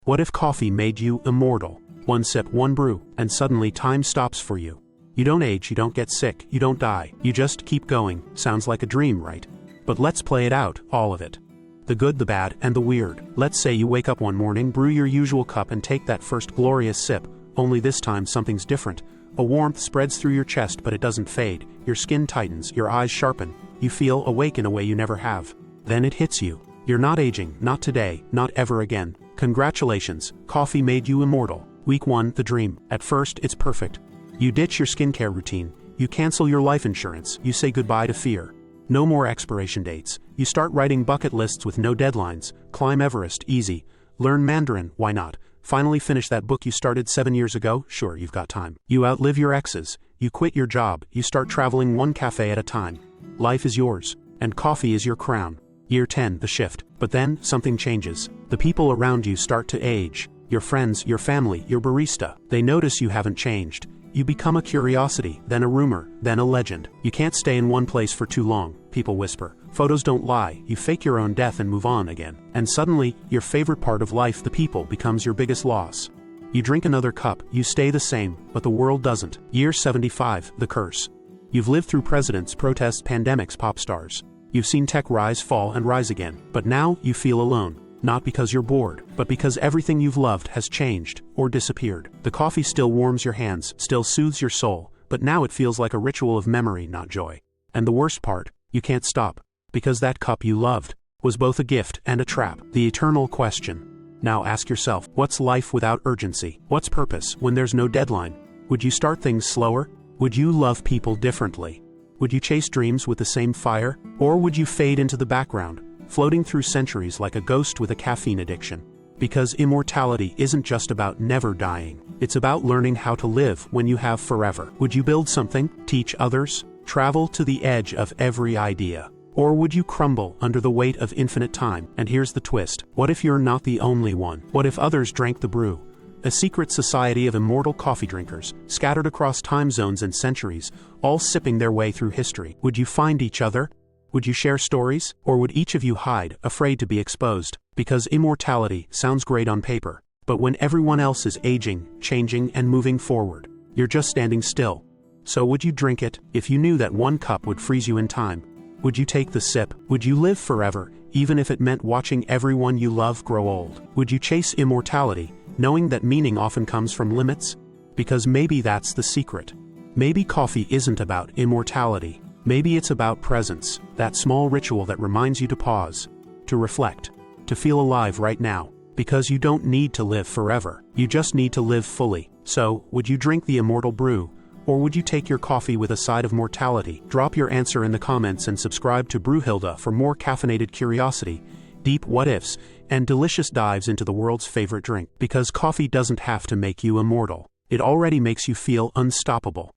What if coffee made you immortal? One sip, one brew, and suddenly time stops for you. You don't age, you don't get sick, you don't die, you just keep going. Sounds like a dream, right? But let's play it out, all of it. The good, the bad, and the weird. Let's say you wake up one morning, brew your usual cup and take that first glorious sip, only this time something's different. A warmth spreads through your chest but it doesn't fade, your skin tightens, your eyes sharpen, you feel awake in a way you never have. Then it hits you. You're not aging, not today, not ever again. Congratulations, coffee made you immortal. Week 1, the dream. At first, it's perfect. You ditch your skincare routine, you cancel your life insurance, you say goodbye to fear. No more expiration dates. You start writing bucket lists with no deadlines. Climb Everest, easy. Learn Mandarin, why not? Finally finish that book you started 7 years ago, sure, you've got time. You outlive your exes. You quit your job. You start traveling one cafe at a time. Life is yours. And coffee is your crown. Year 10, the shift. But then, something changes. The people around you start to age. Your friends, your family, your barista. They notice you haven't changed. You become a curiosity, then a rumor, then a legend. You can't stay in one place for too long, people whisper. Photos don't lie, you fake your own death and move on again. And suddenly, your favorite part of life, the people, becomes your biggest loss. You drink another cup, you stay the same, but the world doesn't. Year 75, the curse. You've lived through presidents, protests, pandemics, pop stars. You've seen tech rise, fall, and rise again. But now, you feel alone. Not because you're bored, but because everything you've loved has changed, or disappeared. The coffee still warms your hands, still soothes your soul, but now it feels like a ritual of memory, not joy. And the worst part, you can't stop. Because that cup you loved was both a gift and a trap. The eternal question. Now ask yourself, what's life without urgency? What's purpose when there's no deadline? Would you start things slower? Would you love people differently? Would you chase dreams with the same fire? Or would you fade into the background, floating through centuries like a ghost with a caffeine addiction? Because immortality isn't just about never dying. It's about learning how to live when you have forever. Would you build something, teach others, travel to the edge of every idea? Or would you crumble under the weight of infinite time? And here's the twist. What if you're not the only one? What if others drank the brew? A secret society of immortal coffee drinkers, scattered across time zones and centuries, all sipping their way through history. Would you find each other? Would you share stories? Or would each of you hide, afraid to be exposed? Because immortality sounds great on paper, but when everyone else is aging, changing, and moving forward, you're just standing still. So would you drink it, if you knew that one cup would freeze you in time? Would you take the sip? Would you live forever, even if it meant watching everyone you love grow old? Would you chase immortality, knowing that meaning often comes from limits? Because maybe that's the secret. Maybe coffee isn't about immortality. Maybe it's about presence, that small ritual that reminds you to pause, to reflect, to feel alive right now. Because you don't need to live forever. You just need to live fully. So, would you drink the immortal brew? Or would you take your coffee with a side of mortality? Drop your answer in the comments and subscribe to Brewhilda for more caffeinated curiosity, deep what-ifs, and delicious dives into the world's favorite drink. Because coffee doesn't have to make you immortal. It already makes you feel unstoppable.